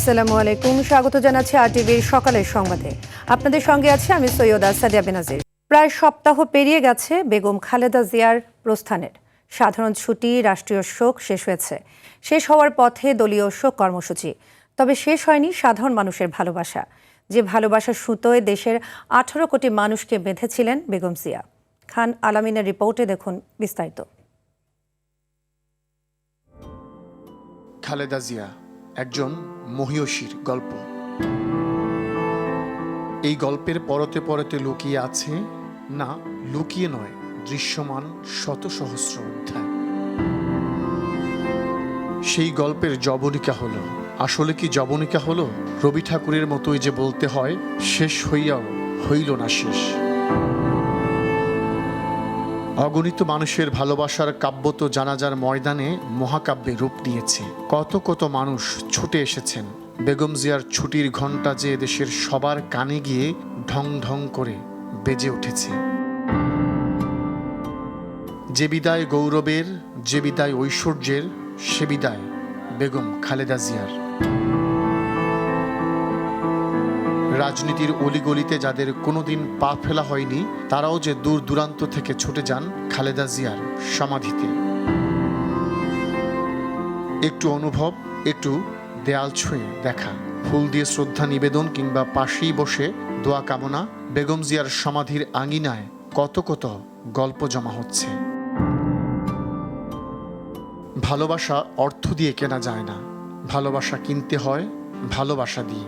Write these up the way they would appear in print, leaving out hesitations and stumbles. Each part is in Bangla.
আসসালামু আলাইকুম, স্বাগত জানাচ্ছি আরটিভির সকালের সংবাদে। আপনাদের সঙ্গে আছি আমি সৈয়দা সাদিয়া বেনাজির। প্রায় সপ্তাহ পেরিয়ে গেছে বেগম খালেদা জিয়ার প্রস্থানের। সাধারণ ছুটি, রাষ্ট্রীয় শোক শেষ হয়েছে। শেষ হওয়ার পথে দলীয় শোক কর্মসূচি। তবে শেষ হয়নি সাধারণ মানুষের ভালোবাসা। যে ভালোবাসার সুতোয় দেশের 18 কোটি মানুষকে বেঁধেছিলেন বেগম জিয়া। খান আলামিনের রিপোর্টে দেখুন বিস্তারিত। খালেদা জিয়া একজন মহিয়সীর গল্প। এই গল্পের পরতে পরতে লুকিয়ে আছে, না লুকিয়ে নয়, দৃশ্যমান শত সহস্র অধ্যায়। সেই গল্পের জবনিকা হলো, আসলে কি জবনিকা হলো? রবি ঠাকুরের মতোই যে বলতে হয়, শেষ হইয়াও হইল না শেষ। অগণিত মানুষের ভালোবাসার কাব্য তো জানাজার ময়দানে মহাকাব্যে রূপ নিয়েছে। কত কত মানুষ ছুটে এসেছেন। বেগম জিয়ার ছুটির ঘণ্টা যে দেশের সবার কানে গিয়ে ঢং ঢং করে বেজে উঠেছে। যে বিদায় গৌরবের, যে বিদায় ঐশ্বর্যের, সে বিদায় বেগম খালেদা জিয়ার। রাজনীতির অলিগলিতে যাদের কোনোদিন পা ফেলা হয়নি, তারাও যে দূর দূরান্ত থেকে ছুটে যান খালেদা জিয়ার সমাধিতে। একটু অনুভব, একটু দেয়াল ছুঁয়ে দেখা, ফুল দিয়ে শ্রদ্ধা নিবেদন কিংবা পাশেই বসে দোয়া কামনা। বেগম জিয়ার সমাধির আঙিনায় কত কত গল্প জমা হচ্ছে। ভালোবাসা অর্থ দিয়ে কেনা যায় না, ভালোবাসা কিনতে হয় ভালোবাসা দিয়ে।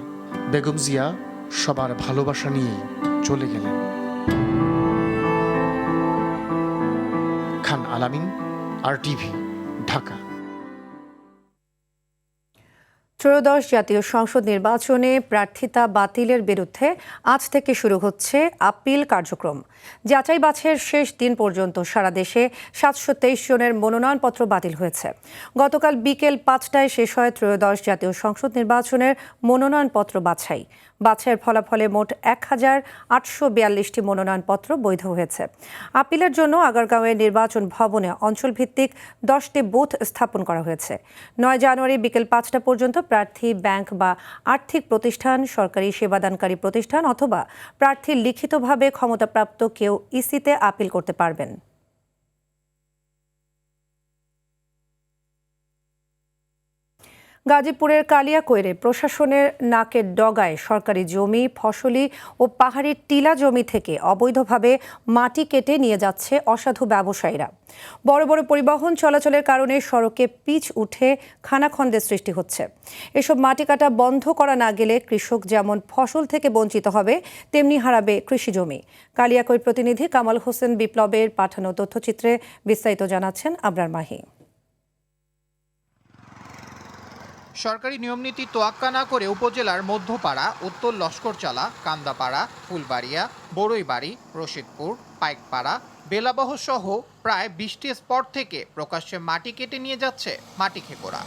বেগম জিয়া সবার ভালোবাসা নিয়েই চলে গেলেন। খান আলামিন, আরটিভি, ঢাকা। ত্রয়োদশ জাতীয় সংসদ নির্বাচনে প্রার্থিতা বাতিলের বিরুদ্ধে আজ থেকে শুরু হচ্ছে আপিল কার্যক্রম। যাচাই বাছাইয়ের শেষ দিন পর্যন্ত সারা দেশে 723 জনের মনোনয়নপত্র বাতিল হয়েছে। গতকাল বিকেল 5টায় শেষ হয় ত্রয়োদশ জাতীয় সংসদ নির্বাচনের মনোনয়নপত্র বাছাই। বাছাইয়ের ফলাফলে মোট 1842টি মনোনয়নপত্র বৈধ হয়েছে। আপিলের জন্য আগারগাঁওয়ের নির্বাচন ভবনে অঞ্চলভিত্তিক 10টি বুথ স্থাপন করা হয়েছে। 9 জানুয়ারি বিকেল 5টা পর্যন্ত প্রার্থী, ব্যাংক বা আর্থিক প্রতিষ্ঠান, সরকারি সেবাদানকারী প্রতিষ্ঠান অথবা প্রার্থী লিখিতভাবে ক্ষমতাপ্রাপ্ত কেউ ইসিতে আপিল করতে পারবেন। গাজীপুরের কালিয়াকৈরে প্রশাসনের নাকের ডগায় সরকারি জমি, ফসলি ও পাহাড়ি টিলা জমি থেকে অবৈধভাবে মাটি কেটে নিয়ে যাচ্ছে অসাধু ব্যবসায়ীরা। বড় বড় পরিবহন চলাচলের কারণে সড়কে পিচ উঠে খানাখন্দের সৃষ্টি হচ্ছে। এসব মাটি কাটা বন্ধ করা না গেলে কৃষক যেমন ফসল থেকে বঞ্চিত হবে, তেমনি হারাবে কৃষি জমি। কালিয়াকৈর প্রতিনিধি কামাল হোসেন বিপ্লবের পাঠানো তথ্যচিত্রে বিস্তারিত জানাচ্ছেন আবরার মাহি। সরকারি নিয়মনীতি তোয়াক্কা না করে উপজেলার মধ্যপাড়া, উত্তর লস্করচালা, কান্দাপাড়া, ফুলবাড়িয়া, বড়ইবাড়ি, রশিদপুর, পাইকপাড়া, বেলাবহ সহ প্রায় 20টি স্পট থেকে প্রকাশ্যে মাটি কেটে নিয়ে যাচ্ছে মাটি খেকোরা।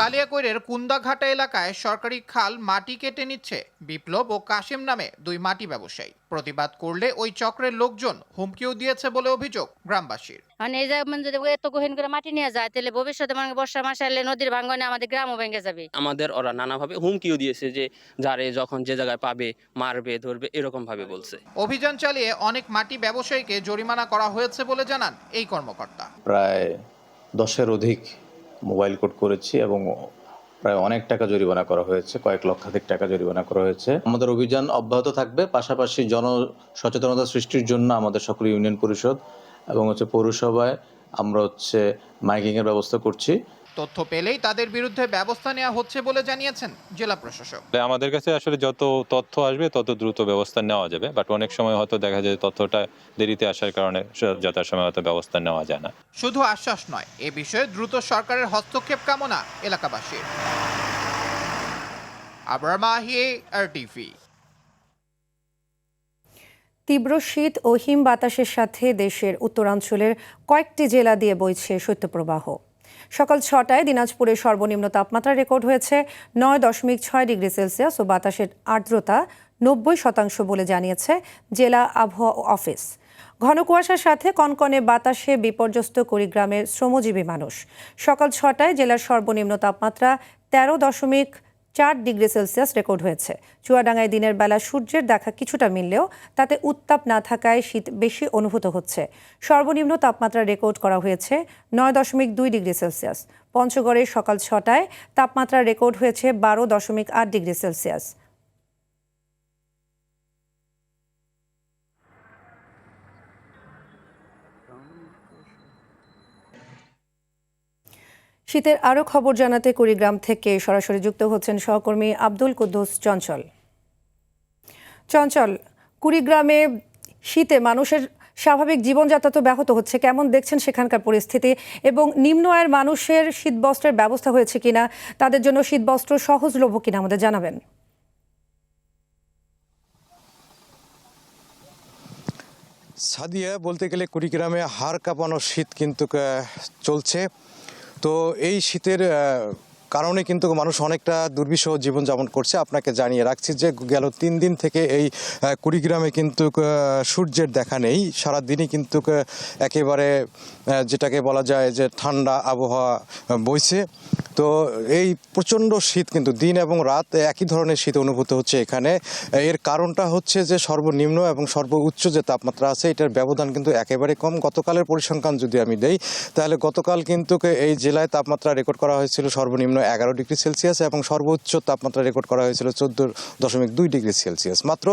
কালিয়াকৈরের কুন্দাঘাটা এলাকায় সরকারি খাল মাটি কেটে নিচ্ছে বিপ্লব ও কাশিম নামে দুই মাটি ব্যবসায়ী। প্রতিবাদ করলে ওই চক্রের লোকজন হুমকিও দিয়েছে বলে অভিযোগ গ্রামবাসীর। মানে এই যে যদি এত গহীন করে মাটি নিয়ে যায়, তাহলে ভবিষ্যতে মানে বর্ষা মাসে এলে নদীর ভাঙনে আমাদের গ্রামও ভেঙে যাবে। আমাদের ওরা নানাভাবে হুমকিও দিয়েছে যে যারে যখন যে জায়গায় পাবে মারবে, ধরবে, এরকম ভাবে বলছে। অভিযান চালিয়ে অনেক মাটি ব্যবসায়ীকে জরিমানা করা হয়েছে বলে জানান এই কর্মকর্তা। প্রায় 10-এর অধিক মোবাইল কোড করেছি এবং প্রায় অনেক টাকা জরিমানা করা হয়েছে, কয়েক লক্ষাধিক টাকা জরিমানা করা হয়েছে। আমাদের অভিযান অব্যাহত থাকবে। পাশাপাশি জনসচেতনতা সৃষ্টির জন্য আমাদের সকল ইউনিয়ন পরিষদ এবং পৌরসভায় আমরা মাইকিংয়ের ব্যবস্থা করছি। তথ্য পেলেই তাদের বিরুদ্ধে ব্যবস্থা নেওয়া হচ্ছে বলে জানিয়েছেন জেলা প্রশাসক। আমাদের কাছে আসলে যত তথ্য আসবে তত দ্রুত ব্যবস্থা নেওয়া যাবে, বাট অনেক সময় হয়তো দেখা যায় তথ্যটা দেরিতে আসার কারণে যথাসময়ে হয়তো ব্যবস্থা নেওয়া যায় না। শুধু আশ্বাস নয়, এ বিষয়ে দ্রুত সরকারের হস্তক্ষেপ কামনা এলাকাবাসীর। আবরার মাহি, আরটিভি। তীব্র শীত ও হিম বাতাসের সাথে দেশের উত্তরাঞ্চলের কয়েকটি জেলা দিয়ে বইছে শৈত্যপ্রবাহ। সকাল 6টায় দিনাজপুরের সর্বনিম্ন তাপমাত্রা রেকর্ড হয়েছে 9.6 ডিগ্রি সেলসিয়াস ও বাতাসের আর্দ্রতা 90% বলে জানিয়েছে জেলা আবহাওয়া অফিস। ঘন কুয়াশার সাথে কনকনে বাতাসে বিপর্যস্ত কুড়িগ্রামের শ্রমজীবী মানুষ। সকাল 6টায় জেলার সর্বনিম্ন তাপমাত্রা 13.4 ডিগ্রি সেলসিয়াস রেকর্ড হয়েছে। চুয়াডাঙ্গায় দিনের বেলা সূর্যের দেখা কিছুটা মিললেও তাতে উত্তাপ না থাকায় শীত বেশি অনুভূত হচ্ছে। সর্বনিম্ন তাপমাত্রা রেকর্ড করা হয়েছে 9.2 ডিগ্রি সেলসিয়াস। পঞ্চগড়ে সকাল 6টায় তাপমাত্রা রেকর্ড হয়েছে 12.8 ডিগ্রি সেলসিয়াস। শীতের আরও খবর জানাতে কুড়িগ্রাম থেকে সরাসরি যুক্ত হচ্ছেন সহকর্মী আব্দুল কুদ্দুস চঞ্চল। চঞ্চল, কুড়িগ্রামে শীতে মানুষের স্বাভাবিক জীবনযাত্রা তো ব্যাহত হচ্ছে, কেমন দেখছেন সেখানকার পরিস্থিতি এবং নিম্ন আয়ের মানুষের শীতবস্ত্রের ব্যবস্থা হয়েছে কিনা, তাদের জন্য শীতবস্ত্র সহজলভ্য কিনা আমাদের জানাবেন। সাদিয়া, বলতে গেলে কুড়িগ্রামে হাড় কাঁপানো শীত কিন্তু চলছে। তো এই শীতের কারণে কিন্তু মানুষ অনেকটা দুর্বিষহ জীবনযাপন করছে। আপনাকে জানিয়ে রাখছি যে গেল 3 দিন থেকে এই কুড়িগ্রামে কিন্তু সূর্যের দেখা নেই। সারাদিনই কিন্তু একেবারে যেটাকে বলা যায় যে ঠান্ডা আবহাওয়া বইছে। তো এই প্রচণ্ড শীত কিন্তু দিন এবং রাত একই ধরনের শীত অনুভূত হচ্ছে এখানে। এর কারণটা হচ্ছে যে সর্বনিম্ন এবং সর্বোচ্চ যে তাপমাত্রা আছে এটার ব্যবধান কিন্তু একেবারে কম। গতকালের পরিসংখ্যান যদি আমি দেই তাহলে গতকাল কিন্তু এই জেলায় তাপমাত্রা রেকর্ড করা হয়েছিল সর্বনিম্ন 11 ডিগ্রি সেলসিয়াস এবং সর্বোচ্চ তাপমাত্রা রেকর্ড করা হয়েছিল 14.2 ডিগ্রি সেলসিয়াস। মাত্র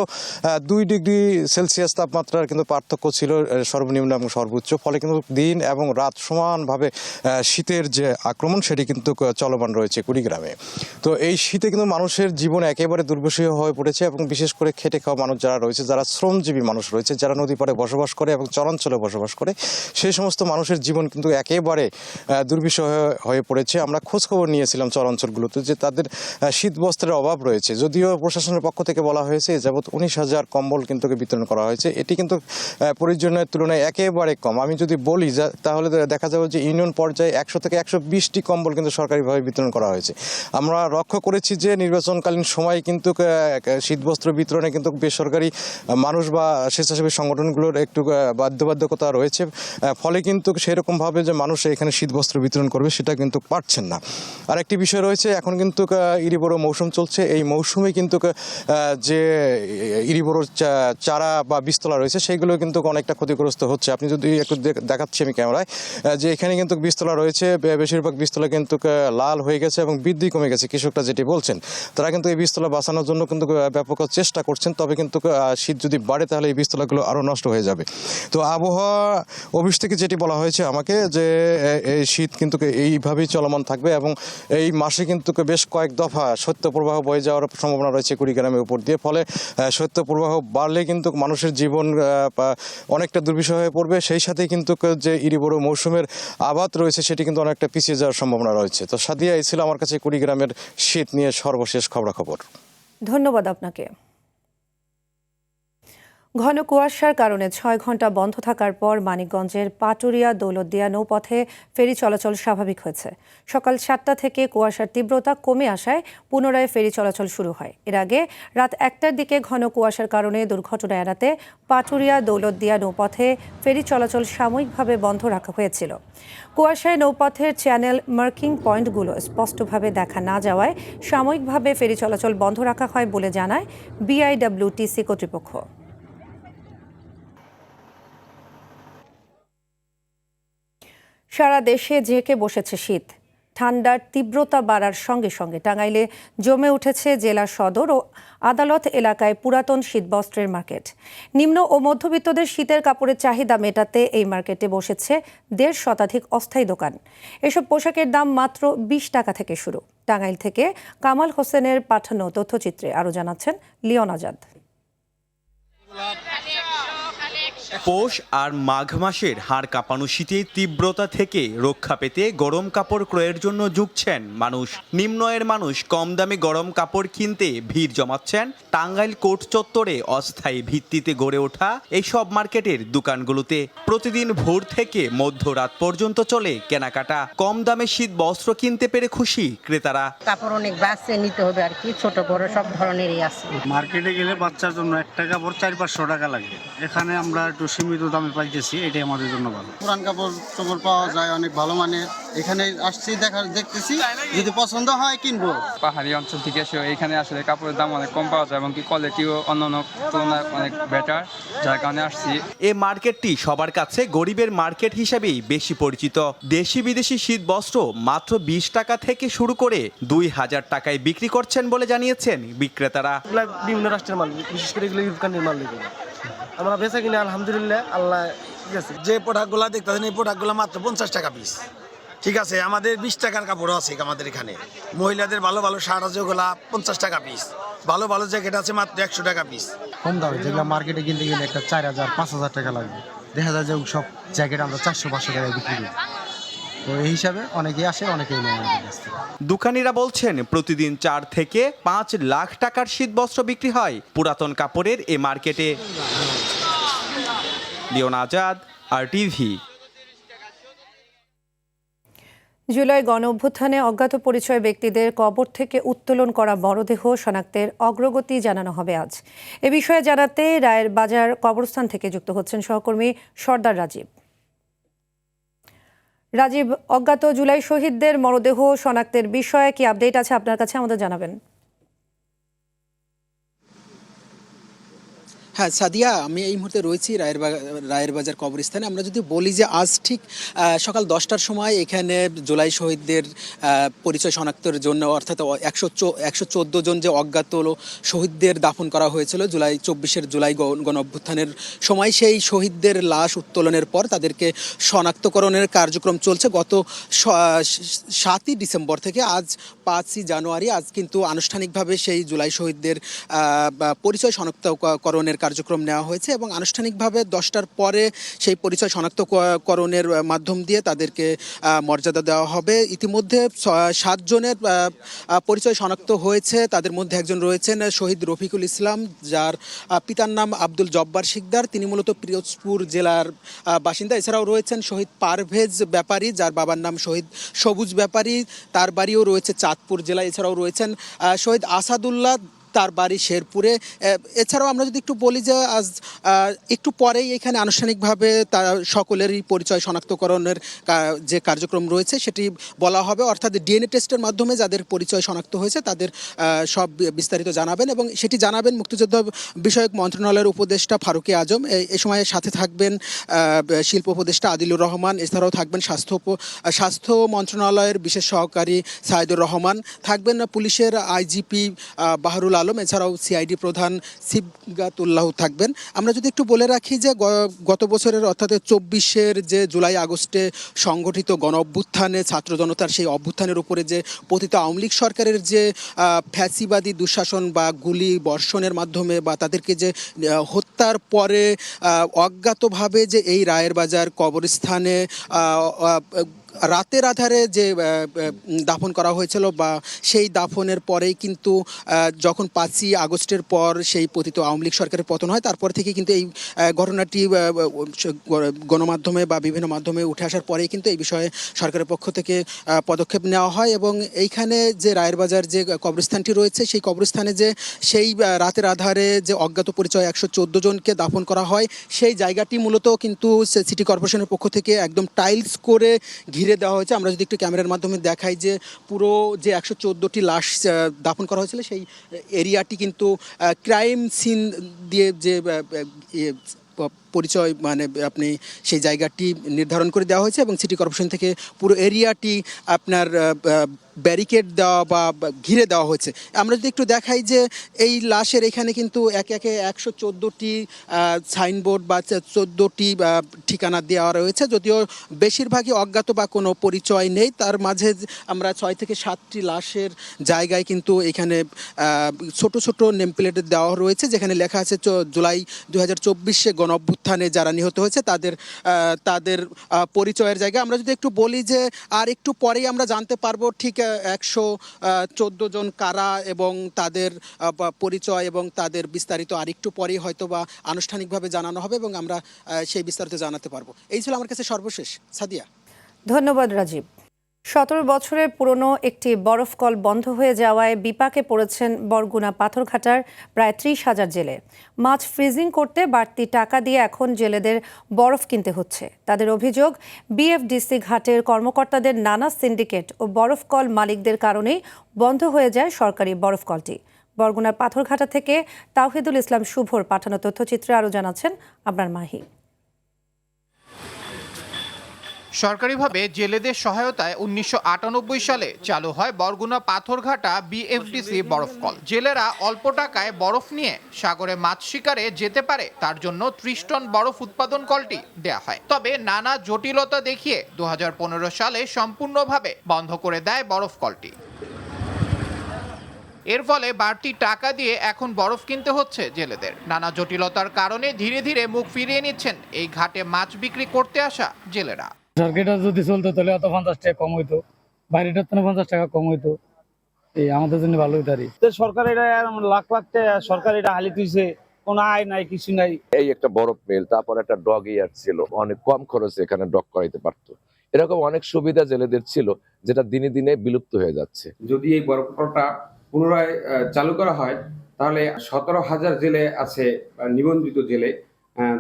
2 ডিগ্রি সেলসিয়াস তাপমাত্রার কিন্তু পার্থক্য ছিল সর্বনিম্ন এবং সর্বোচ্চ। ফলে কিন্তু দিন এবং রাত সমানভাবে শীতের যে আক্রমণ সেটি কিন্তু চলমান রয়েছে কুড়িগ্রামে। তো এই শীতে কিন্তু মানুষের জীবন একেবারে দুর্বিষহ হয়ে পড়েছে এবং বিশেষ করে খেটে খাওয়া মানুষ যারা রয়েছে, যারা শ্রমজীবী মানুষ রয়েছে, যারা নদী পাড়ে বসবাস করে এবং চরাঞ্চলে বসবাস করে, সেই সমস্ত মানুষের জীবন কিন্তু একেবারে দুর্বিষহ হয়ে পড়েছে। আমরা খোঁজখবর নিয়েছিলাম চরাঞ্চলগুলোতে যে তাদের শীত বস্ত্রের অভাব রয়েছে। যদিও প্রশাসনের পক্ষ থেকে বলা হয়েছে এ যাবৎ 19,000 কম্বল কিন্তু বিতরণ করা হয়েছে। এটি কিন্তু প্রয়োজনের তুলনায় একেবারে কম। আমি যদি বলি তাহলে দেখা যাবে যে ইউনিয়ন পর্যায়ে 100 থেকে 120টি কম্বল কিন্তু সরকারিভাবে বিতরণ করা হয়েছে। আমরা লক্ষ্য করেছি যে নির্বাচনকালীন সময় কিন্তু শীতবস্ত্র বিতরণে কিন্তু বেসরকারি মানুষ বা স্বেচ্ছাসেবী সংগঠনগুলোর একটু বাধ্যবাধকতা রয়েছে। ফলে কিন্তু সেরকমভাবে যে মানুষ এখানে শীতবস্ত্র বিতরণ করবে সেটা কিন্তু পারছেন না। আরেকটি বিষয় রয়েছে, এখন কিন্তু ইরিবোরো মৌসুম চলছে। এই মৌসুমে কিন্তু যে ইরিবোরোর চারা বা বীজতলা রয়েছে সেগুলো কিন্তু অনেকটা ক্ষতিগ্রস্ত হচ্ছে। আপনি যদি একটু দেখাচ্ছি আমি ক্যামেরায় যে এখানে কিন্তু বীজতলা রয়েছে, বেশিরভাগ বীজতলা কিন্তু লাল হয়ে গেছে এবং বৃদ্ধি কমে গেছে। কৃষকরা যেটি বলছেন তারা কিন্তু এই বীজতলা বাঁচানোর জন্য কিন্তু ব্যাপক চেষ্টা করছেন। তবে কিন্তু শীত যদি বাড়ে তাহলে এই বীজতলাগুলো আরও নষ্ট হয়ে যাবে। তো আবহাওয়া অফিস থেকে যেটি বলা হয়েছে আমাকে যে এই শীত কিন্তু এইভাবেই চলমান থাকবে এবং এই মাসে কিন্তু বেশ কয়েক দফা শৈত্যপ্রবাহ বয়ে যাওয়ার সম্ভাবনা রয়েছে কুড়িগ্রামের উপর দিয়ে। ফলে শৈত্যপ্রবাহ বাড়লে কিন্তু মানুষের জীবন অনেকটা দুর্বিষহ হয়ে পড়বে। সেই সাথে কিন্তু যে ইরিবোরো মৌসুমের আবাদ রয়েছে সেটি কিন্তু অনেকটা পিছিয়ে যাওয়ার সম্ভাবনা রয়েছে। তো সাদিয়া, এই ছিল আমার কাছে কুড়িগ্রামের শীত নিয়ে সর্বশেষ খবরাখবর। ধন্যবাদ আপনাকে। ঘন কুয়াশার কারণে 6 ঘন্টা বন্ধ থাকার পর মানিকগঞ্জের পাটুরিয়া দৌলতদিয়া নৌপথে ফেরি চলাচল স্বাভাবিক হয়েছে। সকাল 7টা থেকে কুয়াশার তীব্রতা কমে আসায় পুনরায় ফেরি চলাচল শুরু হয়। এর আগে রাত 1টার দিকে ঘন কুয়াশার কারণে দুর্ঘটনা এড়াতে পাটুরিয়া দৌলতদিয়া নৌপথে ফেরি চলাচল সাময়িকভাবে বন্ধ রাখা হয়েছিল। কুয়াশায় নৌপথের চ্যানেল মার্কিং পয়েন্টগুলো স্পষ্টভাবে দেখা না যাওয়ায় সাময়িকভাবে ফেরি চলাচল বন্ধ রাখা হয় বলে জানায় বিআইডব্লিউটিসি কর্তৃপক্ষ। সারা দেশে ঝেঁকে বসেছে শীত। ঠান্ডার তীব্রতা বাড়ার সঙ্গে সঙ্গে টাঙ্গাইলে জমে উঠেছে জেলা সদর ও আদালত এলাকায় পুরাতন শীতবস্ত্রের মার্কেট। নিম্ন ও মধ্যবিত্তদের শীতের কাপড়ের চাহিদা মেটাতে এই মার্কেটে বসেছে 1.5 শতাধিক অস্থায়ী দোকান। এসব পোশাকের দাম মাত্র 20 টাকা থেকে শুরু। টাঙ্গাইল থেকে কামাল হোসেনের পাঠানো তথ্যচিত্রে আরও জানাচ্ছেন লিওন আজাদ। পৌষ আর মাঘ মাসের হাড় কাঁপানো শীতের তীব্রতা থেকে রক্ষা পেতে গরম কাপড় ক্রয়ের জন্য ঝুঁকছেন মানুষ। নিম্ন আয়ের মানুষ কম দামে গরম কাপড় কিনতে ভিড় জমাচ্ছেন টাঙ্গাইল কোর্ট চত্বরে অস্থায়ী ভিত্তিতে গড়ে ওঠা এইসব মার্কেটের দোকানগুলোতে। প্রতিদিন ভোর থেকে মধ্যরাত পর্যন্ত চলে কেনাকাটা। কম দামে শীত বস্ত্র কিনতে পেরে খুশি ক্রেতারা। কাপড় অনেক বাঁচে নিতে হবে আর কি, ছোট বড় সব ধরনেরই আছে। মার্কেটে গেলে বাচ্চার জন্য একটা কাপড় 400-500 টাকা লাগে। এখানে আমরা একটু সীমিত দামে পাইতেছি, এটাই আমাদের জন্য ভালো। পুরান কাপড় চোপড় পাওয়া যায় অনেক ভালো মানের, এখানে আসছি দেখতেছি, যদি পছন্দ হয় কিনবো। পাহাড়ি অঞ্চল থেকে এসে এখানে আসলে কাপড়ের দাম অনেক কম পাওয়া যায় এবং কি কোয়ালিটিও অন্যান্য তুলনায় অনেক বেটার, যার কারণে আসছি। এই মার্কেটটি সবার কাছে গরিবের মার্কেট হিসেবেই বেশি পরিচিত। দেশি বিদেশি শীত বস্ত্র মাত্র 20 টাকা থেকে শুরু করে 2000 টাকায় বিক্রি করছেন বলে জানিয়েছেন বিক্রেতারা। বিভিন্ন রাষ্ট্রের মাল, বিশেষ করে এগুলো ইউরোকানের মাল এগুলো আমরা বেচা কিনে আলহামদুলিল্লাহ, আল্লাহ ঠিক আছে। যে প্রোডাক্টগুলো দেখতেছেন এই প্রোডাক্টগুলো মাত্র 50 টাকা পিস, ঠিক আছে। আমাদের 20 টাকার কাপড়ও আছে আমাদের এখানে। মহিলাদের ভালো ভালো শার্ট আছে, ওগুলা 50 টাকা পিস। ভালো ভালো জ্যাকেট আছে মাত্র 100 টাকা পিস। কম দামে যেগুলো মার্কেটে কিনতে গেলে একটা 4000-5000 টাকা লাগবে, দেখা যায় যে সব জ্যাকেট আমরা 400-500 টাকায় বিক্রি করি। তো এই হিসাবে অনেকেই আসে, অনেকেই নেয় আমাদের কাছ থেকে। দোকানিরা বলছেন প্রতিদিন 4 থেকে 5 লাখ টাকার শীতবস্ত্র বিক্রি হয় পুরাতন কাপড়ের এ মার্কেটে। Leone Azad, RTV। জুলাই গণ অভ্যুত্থানে অজ্ঞাত পরিচয় ব্যক্তিদের কবর থেকে উত্তোলন করা মরদেহ শনাক্তের অগ্রগতি জানানো হবে আজ। এ বিষয়ে জানাতে রায়ের বাজার কবরস্থান থেকে যুক্ত হচ্ছেন সহকর্মী সর্দার রাজীব। রাজীব, অজ্ঞাত জুলাই শহীদদের মরদেহ শনাক্তের বিষয়ে কি আপডেট আছে আপনার কাছে, আমাদের জানাবেন। হ্যাঁ সাদিয়া, আমি এই মুহূর্তে রয়েছি রায়ের বাজার কবরস্থানে। আমরা যদি বলি যে আজ ঠিক সকাল 10টার সময় এখানে জুলাই শহীদদের পরিচয় শনাক্তের জন্য, অর্থাৎ 114 জন যে অজ্ঞাত শহীদদের দাফন করা হয়েছিল জুলাই 24-এর জুলাই গণ অভ্যুত্থানের সময়, সেই শহীদদের লাশ উত্তোলনের পর তাদেরকে শনাক্তকরণের কার্যক্রম চলছে। গত 7ই ডিসেম্বর থেকে আজ 5ই জানুয়ারি, আজ কিন্তু আনুষ্ঠানিকভাবে সেই জুলাই শহীদদের পরিচয় শনাক্তকরণের কার্যক্রম নেওয়া হয়েছে এবং আনুষ্ঠানিকভাবে 10টার পরে সেই পরিচয় শনাক্তকরণের মাধ্যম দিয়ে তাদেরকে মর্যাদা দেওয়া হবে। ইতিমধ্যে 7 জনের পরিচয় শনাক্ত হয়েছে। তাদের মধ্যে একজন রয়েছেন শহীদ রফিকুল ইসলাম, যার পিতার নাম আব্দুল জব্বার শিকদার, তিনি মূলত পিরোজপুর জেলার বাসিন্দা। এছাড়াও রয়েছেন শহীদ পারভেজ ব্যাপারী, যার বাবার নাম শহীদ সবুজ ব্যাপারী, তার বাড়িও রয়েছে চাঁদপুর জেলায়। এছাড়াও রয়েছেন শহীদ আসাদুল্লাহ, তার বাড়ি শেরপুরে। এছাড়াও আমরা যদি একটু বলি যে আজ একটু পরেই এখানে আনুষ্ঠানিকভাবে তার সকলেরই পরিচয় শনাক্তকরণের যে কার্যক্রম রয়েছে সেটি বলা হবে, অর্থাৎ ডিএনএ টেস্টের মাধ্যমে যাদের পরিচয় শনাক্ত হয়েছে তাদের সব বিস্তারিত জানাবেন এবং সেটি জানাবেন মুক্তিযোদ্ধা বিষয়ক মন্ত্রণালয়ের উপদেষ্টা ফারুকে আজম। এই সময় সাথে থাকবেন শিল্প উপদেষ্টা আদিলুর রহমান, এছাড়াও থাকবেন স্বাস্থ্য মন্ত্রণালয়ের বিশেষ সহকারী সাইদুর রহমান, থাকবেন পুলিশের IGP বাহারুল আলম, এছাড়াও CID প্রধান সিবগাতুল্লাহ থাকবেন। আমরা যদি একটু বলে রাখি যে গত বছরের অর্থাৎ 24-এর যে জুলাই আগস্টে সংগঠিত গণ অভ্যুত্থানে ছাত্র জনতার সেই অভ্যুত্থানের উপরে যে পতিত আওয়ামী লীগ সরকারের যে ফ্যাসিবাদী দুঃশাসন বা গুলি বর্ষণের মাধ্যমে বা তাদেরকে যে হত্যার পরে অজ্ঞাতভাবে যে এই রায়ের বাজার কবরস্থানে রাতের আধারে যে দাফন করা হয়েছিল বা সেই দাফনের পরেই কিন্তু যখন 5ই আগস্টের পর সেই পতিত আওয়ামী লীগ সরকারের পতন হয়, তারপর থেকে কিন্তু এই ঘটনাটি গণমাধ্যমে বা বিভিন্ন মাধ্যমে উঠে আসার পরেই কিন্তু এই বিষয়ে সরকারের পক্ষ থেকে পদক্ষেপ নেওয়া হয় এবং এইখানে যে রায়ের বাজার যে কবরস্থানটি রয়েছে সেই কবরস্থানে যে সেই রাতের আধারে যে অজ্ঞাত পরিচয় 114 জনকে দাফন করা হয়, সেই জায়গাটি মূলত কিন্তু সিটি কর্পোরেশনের পক্ষ থেকে একদম টাইলস করে ঘিরে দেওয়া হয়েছে। আমরা যদি একটু ক্যামেরার মাধ্যমে দেখাই যে পুরো যে 114টি লাশ দাফন করা হয়েছিল সেই এরিয়াটি কিন্তু ক্রাইম সিন দিয়ে যে পরিচয় মানে আপনি সেই জায়গাটি নির্ধারণ করে দেওয়া হয়েছে এবং সিটি কর্পোরেশন থেকে পুরো এরিয়াটি আপনার ব্যারিকেড দেওয়া বা ঘিরে দেওয়া হয়েছে। আমরা যদি একটু দেখাই যে এই লাশের এখানে কিন্তু একে একে 114টি সাইনবোর্ড বা 14টি ঠিকানা দেওয়া রয়েছে, যদিও বেশিরভাগই অজ্ঞাত বা কোনো পরিচয় নেই। তার মাঝে আমরা 6 থেকে 7টি লাশের জায়গায় কিন্তু এখানে ছোট ছোট নেমপ্লেট দেওয়া রয়েছে, যেখানে লেখা আছে জুলাই 2024 গণ অভ্যুত্থানে যারা নিহত হয়েছে তাদের পরিচয়ের জায়গা। আমরা যদি একটু বলি যে আর একটু পরেই আমরা জানতে পারবো ঠিক 114 জন কারা এবং তাদের পরিচয় এবং তাদের বিস্তারিত আর একটু পরেই হয়তো বা আনুষ্ঠানিকভাবে জানানো হবে এবং আমরা সেই বিস্তারিত জানাতে পারবো। এই ছিল আমার কাছে সর্বশেষ। সাদিয়া, ধন্যবাদ রাজীব। 17 বছরের পুরনো একটি বরফ কল বন্ধ হয়ে যাওয়ায় বিপাকে পড়েছেন বরগুনা পাথরঘাটার প্রায় 30,000 জেলে। মাছ ফ্রিজিং করতে বাড়তি টাকা দিয়ে এখন জেলেদের বরফ কিনতে হচ্ছে। তাদের অভিযোগ, বিএফডিসি ঘাটের কর্মকর্তাদের নানা সিন্ডিকেট ও বরফ কল মালিকদের কারণেই বন্ধ হয়ে যায় সরকারি বরফ কলটি। বরগুনার পাথরঘাটা থেকে তাওহিদুল ইসলাম শুভর পাঠানো তথ্যচিত্রে আরও জানাচ্ছেন আপনার মাহি। সরকারিভাবে জেলেদের সহায়তায় 1998 সালে চালু হয় বরগুনা পাথরঘাটা বিএফডিসি বরফ কল। জেলেরা অল্প টাকায় বরফ নিয়ে সাগরে মাছ শিকারে যেতে পারে, তার জন্য 30 টন বরফ উৎপাদন কলটি দেয়া হয়। তবে নানা জটিলতা দেখিয়ে 2015 সালে সম্পূর্ণভাবে বন্ধ করে দেয় বরফ কলটি। এর ফলে বাড়তি টাকা দিয়ে এখন বরফ কিনতে হচ্ছে জেলেদের। নানা জটিলতার কারণে ধীরে ধীরে মুখ ফিরিয়ে নিচ্ছেন এই ঘাটে মাছ বিক্রি করতে আসা জেলেরা। সরকারিটা যদি চলতো তাহলে অত 50 টাকা কম হইতো, বাইরেটার তো 50 টাকা কম হইতো, এই আমাদের জন্য ভালো হইতো। সরকারিরা লাখ লাখ টাকা সরকারিরা হালি তুইছে, কোনো আয় নাই, কিছু নাই। এই একটা বরফ মিল, তারপর একটা ডগ ইয়ার্ড ছিল, অনেক কম খরচে এখানে ডগ করাইতে পারতো। এরকম অনেক সুবিধা জেলেদের ছিল, যেটা দিনে দিনে বিলুপ্ত হয়ে যাচ্ছে। যদি এই বরফ কলটা পুনরায় চালু করা হয় তাহলে 17,000 জেলে আছে নিবন্ধিত জেলে,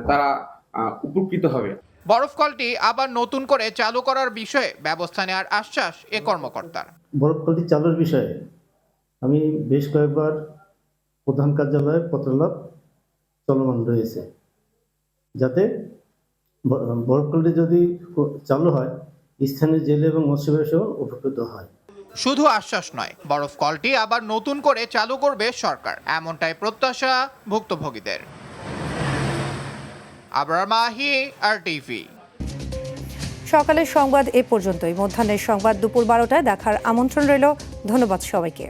তারা উপকৃত হবে। বরফ কলটি আবার নতুন করে চালু করার বিষয়ে ব্যবস্থা নেওয়ার আশ্বাস এ কর্মকর্তার। বরফ কলটি চালুর বিষয়ে আমি বেশ কয়েকবার প্রধান কার্যালয়ে পত্রলাভ চলমান রয়েছে, যাতে বরফ কলটি যদি চালু হয় স্থানীয় জেলে এবং মৎস্য ব্যবসায়ী উপকৃত হয়। শুধু আশ্বাস নয়, বরফ কলটি আবার নতুন করে চালু করবে সরকার, এমনটাই প্রত্যাশা ভুক্তভোগীদের। আবরার মাহি, RTV। সকালের সংবাদ এ পর্যন্তই। মধ্যাহ্নের সংবাদ দুপুর 12টায় দেখার আমন্ত্রণ রইল। ধন্যবাদ সবাইকে।